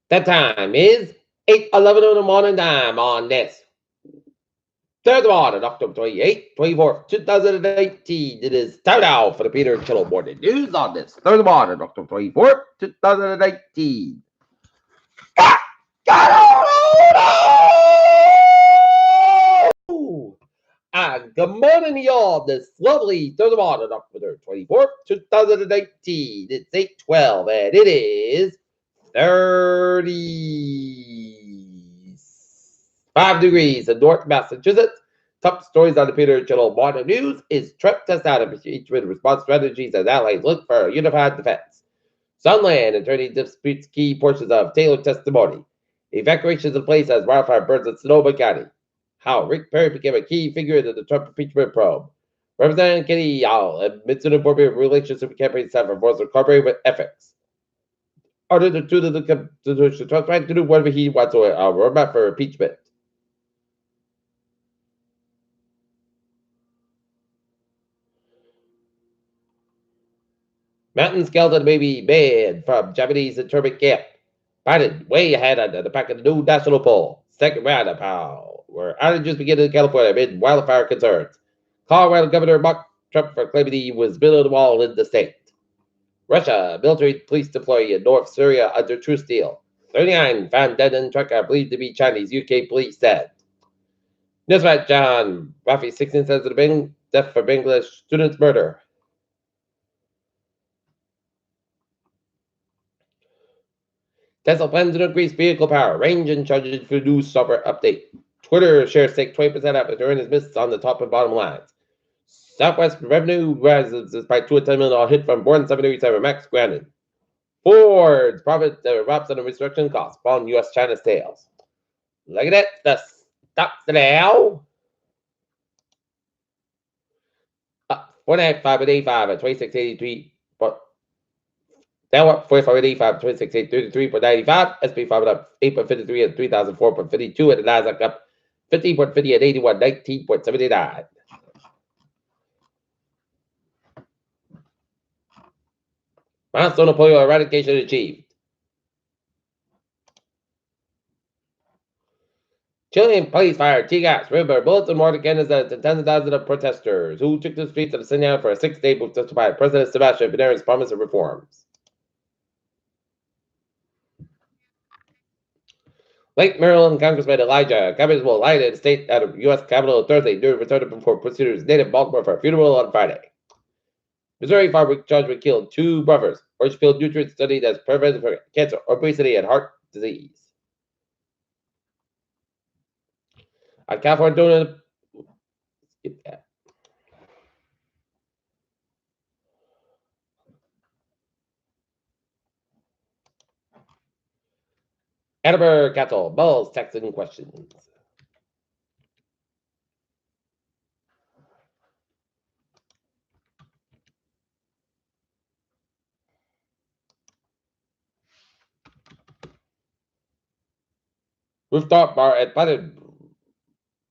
The time is 8:11 in the morning time on this third morning, October 28th, 24th, 2018. It is time now for the Peter Chillo Morning News on this third morning, October 24th, 2018. And good morning, y'all. This lovely third morning, October 24th, 2018. It's 8:12, and it is 35 degrees in North Massachusetts. Top stories on the Peter Channel Morning News is Trump tests out impeachment response strategies as allies look for a unified defense. Sunland attorney disputes key portions of Taylor testimony. Evacuations in place as wildfire burns in Sonoma County. How Rick Perry became a key figure in the Trump impeachment probe. Representative Kenny Yao admits an appropriate relationship with campaign staff for votes incorporated with ethics. Order the two to the Constitution, Trump's right to do whatever he wants or a roadmap for impeachment. Mountain skeleton may be banned from Japanese internment camp. Biden way ahead on the pack of the new national poll. Second round of power, where outages begin in California amid wildfire concerns. Colorado Governor mocked Trump for claiming he was building a wall in the state. Russia military police deploy in North Syria under truce deal. 39 found dead in truck are believed to be Chinese, UK police said. Newsflash John Rafi 16 says the death for Bangladesh student's murder. Tesla plans to increase vehicle power, range, and charges for new software update. Twitter shares take 20% after earnings missed on the top and bottom lines. Southwest revenue rises despite $210 million hit from Boeing 737 MAX grounded. Ford's profit drops on the restructuring costs, falling U.S.-China sales. Look at it, the stocks now. 4.5 at 85 at 26.83. But now up 45 at 85, 26.33.95. SP 5 up 8.53 at 3,004.52, and the Nasdaq up 15.50 at 81.19.79. Milestone of polio eradication achieved. Chilean police fired tear gas, river bullets, and mortar cannons at tens of thousands of protesters who took to the streets of the Senate for a 6-day protest by President Sebastian Pinera's promise of reforms. Lake Maryland Congressman Elijah Cummings will lie in the state out of U.S. Capitol Thursday during return before prosecutors native Baltimore for a funeral on Friday. Missouri farmer charged with killing 2 brothers. Orangefield nutrient studied as preventive for cancer, obesity, and heart disease. On California, skip that. Edinburgh Castle, Bulls, Texan questions. Rooftop bar at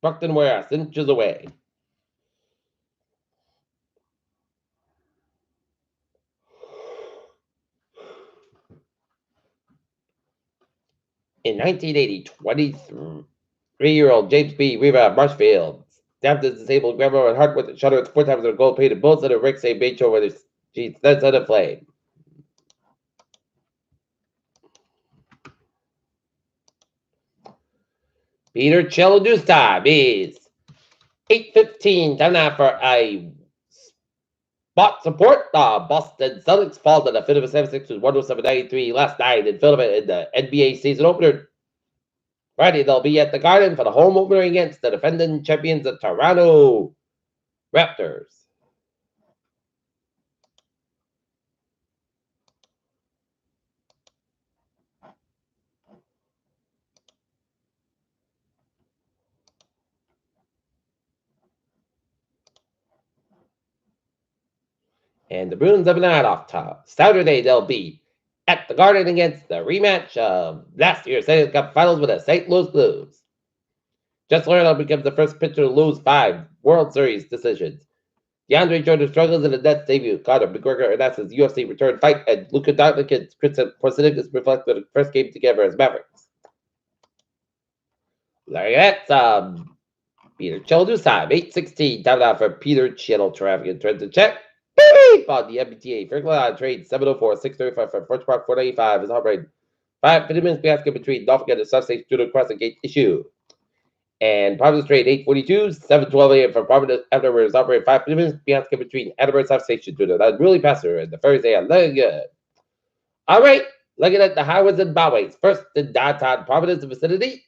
Buckton Warehouse, inches away. In 1980, 23-year-old James B. Reba of Marshfield stabbed his disabled grandmother heart with a shutter 4 times with a gold-plated bullets and a Rick St. Rachel with his sheets then set aflame. Peter Chill News Time is 8:15. Time now for a spot support. The Boston Celtics fall to the Philadelphia 76ers 107-93 last night in Philadelphia in the NBA season opener. Friday, they'll be at the Garden for the home opener against the defending champions, the Toronto Raptors. And the Bruins have a night off top. Saturday, they'll be at the Garden against the rematch of last year's Stanley Cup Finals with the St. Louis Blues. Justin Verlander becomes the first pitcher to lose 5 World Series decisions. DeAndre Jordan struggles in the Nets debut. Conor McGregor announces UFC return fight, and Luka Doncic and Chris Porzingis reflect the first game together as Mavericks. Like that, Peter Childers time, 8:16. Time now for Peter Channel traffic and trends to check. Beep on the MBTA. Franklin trade 704, 635 for First Park 495 is operating 50 minutes basket between Norfolk and the substation due to crossing gate issue. And Providence trade 842, 712 a.m. from Providence afterwards operating 5 minutes basket between Edinburgh substation due to that really passer and the Thursday are looking good. All right, looking at the highways and byways. First in downtown Providence vicinity.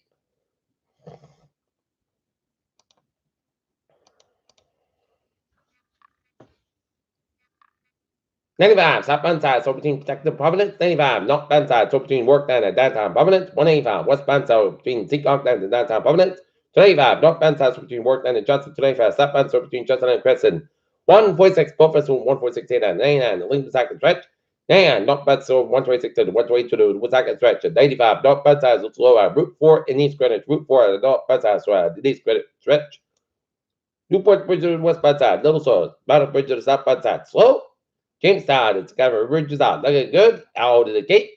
95, southbound side, so between Protective Providence. 95, northbound side, so between Workdown and downtown Providence. 185, westbound side, between Seacock and downtown Providence. 285, northbound side, so between Workdown and Johnson. 285, southbound, so between Johnson and Crescent. 146, both us 146, 89, 99, the link beside the stretch. 99, northbound, so 126 to the 122 to the Wissahickon stretch. 95, northbound side, so slow out. Route 4 in East Greenwich. Route 4 at the northbound side, so the East Greenwich stretch. Newport Bridge to the westbound side. Little Source, Battle Bridge to the southbound side. Slow. Jamestown, it's got a ridge is out. Looking good. Out of the gate.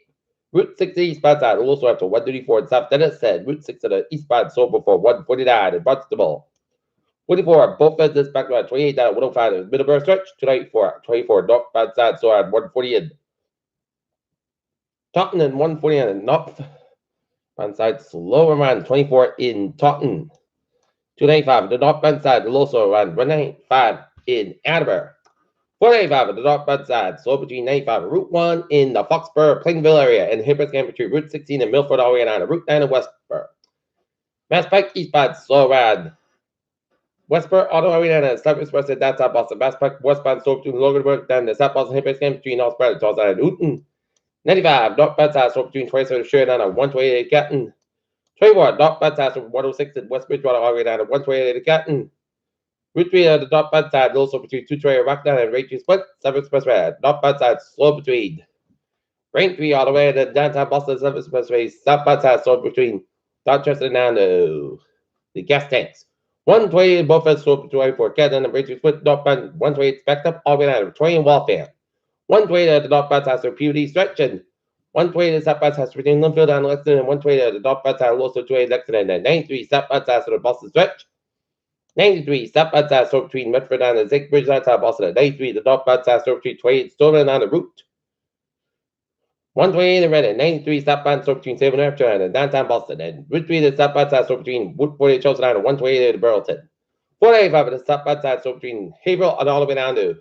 Route 6 eastbound side. Also after 134 in South Dennis said. Route 6 to the eastbound sold before 149 in Barnstable. 24, both fences back to 28 down 105 in Middleburg stretch. 24 northbound side, so at 140 in Taunton and 140 on the northbound side. Slow around 24 in Taunton. 295 the northbound side. Also around 195 in Attleboro. 485 at the northbound side, slow between 95 and Route 1 in the Foxborough, Plainville area, and Hibbers between Route 16 and Milford all the way down to Route 9 in Westborough. Mass Pike eastbound, slow around Westborough all the way down to South Express at downtown Boston. Mass Pike westbound, slow between Loganburg down to South Boston, Hibbers between Northborough and Charles and Newton. 95 northbound side, slow between 27 Sure down to 128 Gatton. 24 northbound side from 106 in West Bridgewater all the way down to 128 Gatton. Route 3 at the northbound side, also between 220 Rockdown and Range Split, 7 Expressway. Northbound side, slow between Range 3 all the way to downtown Boston, 7 Expressway. Southbound side, slow between Dorchester and down to the gas tanks. 120 both ends, slow between 24 Canton and Range Split. Northbound 128 backed up all the way down to 20 in Waltham. 120 at the northbound side, so PUD stretch, and 120 at the southbound side between Linfield and Lexington, and 120 at the northbound side, also 28 Lexington, and 93 southbound side, so the Boston stretch. 93, southbound side, so between Medford and the Zig Bridge downtown Boston. 93, the northbound side, so between 28, Stolen on the route. 128 in Reading. 93, southbound, so between 7 and Hampshire and downtown Boston. And Route 3, the southbound side, so between Woodford and Chelsea and 128 in Burlington. 485 at the southbound side, so between Haverhill and all the way down to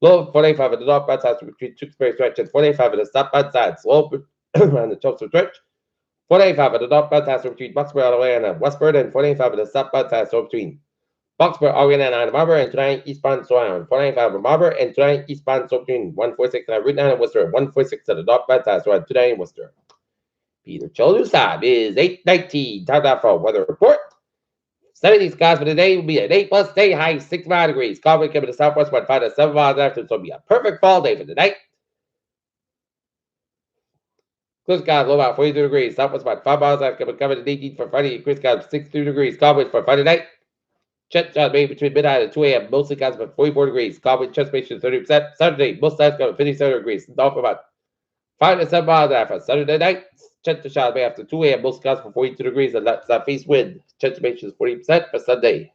Low. 485 at the northbound side, so between Tewksbury stretch. And 485 at the southbound side, slow on the Chelsea stretch. 485 at the northbound side, so between Boxburg all the way and Westford, and 485 at the southbound side, so between Boxburg all the way down to Marlborough, and 29 eastbound, so on 495 at Marlborough, and 29 eastbound, so between 146 and Route 9 in Worcester, 146 at the northbound side, so on 29 in Worcester. Peter Childers time is 8:19. Time now for a weather report. Sunny skies for today will be an 8+ day high, 65 degrees. Calm wind coming to southwest, 5 to 7 miles after, so it'll be a perfect fall day for tonight. Clear skies, low about 42 degrees. Southwest about 5 miles after coming to 18 for Friday. Clear skies, 62 degrees. Calm wind for Friday night. Chest shot made between midnight and 2 a.m. Mostly skies about 44 degrees. Calm wind chest ratio 30%. Saturday, most skies going 57 degrees. North about 5 to 7 miles after. Saturday night, chest shot made after 2 a.m. Most skies for 42 degrees. And southeast wind. Chest ratio is 40% for Sunday.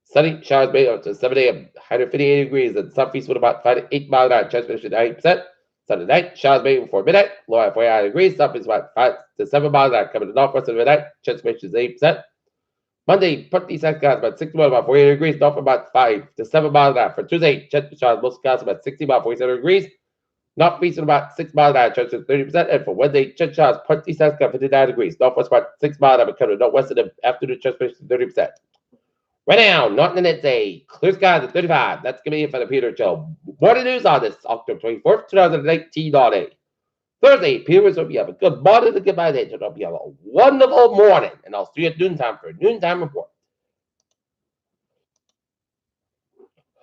Sunny showers made up to 7 a.m. 158 degrees. And southeast wind about 5 to 8 miles an hour. Chest ratio 90%. Sunday night, showers made before midnight, low at 49 degrees, southeast about 5 to 7 miles an hour, coming to northwest of midnight, chance ratio is 80%. Monday, partly sunny skies about 61, about 48 degrees, north about 5 to 7 miles an hour. For Tuesday, chance showers, most skies about 60, about 47 degrees, northeast about 6 miles an hour, chance is 30%. And for Wednesday, chance showers, partly sunny skies 59 degrees, northwest about 6 miles an hour, coming to northwest of the afternoon, chance ratio is 30%. Right now, Norton and Day, clear skies at 35. That's going to be it for the Peter Show. Morning news on this October 24th, 2019 all day. Thursday, Peter will be have a good morning to get my day. It'll be a wonderful morning. And I'll see you at noontime for a noontime report.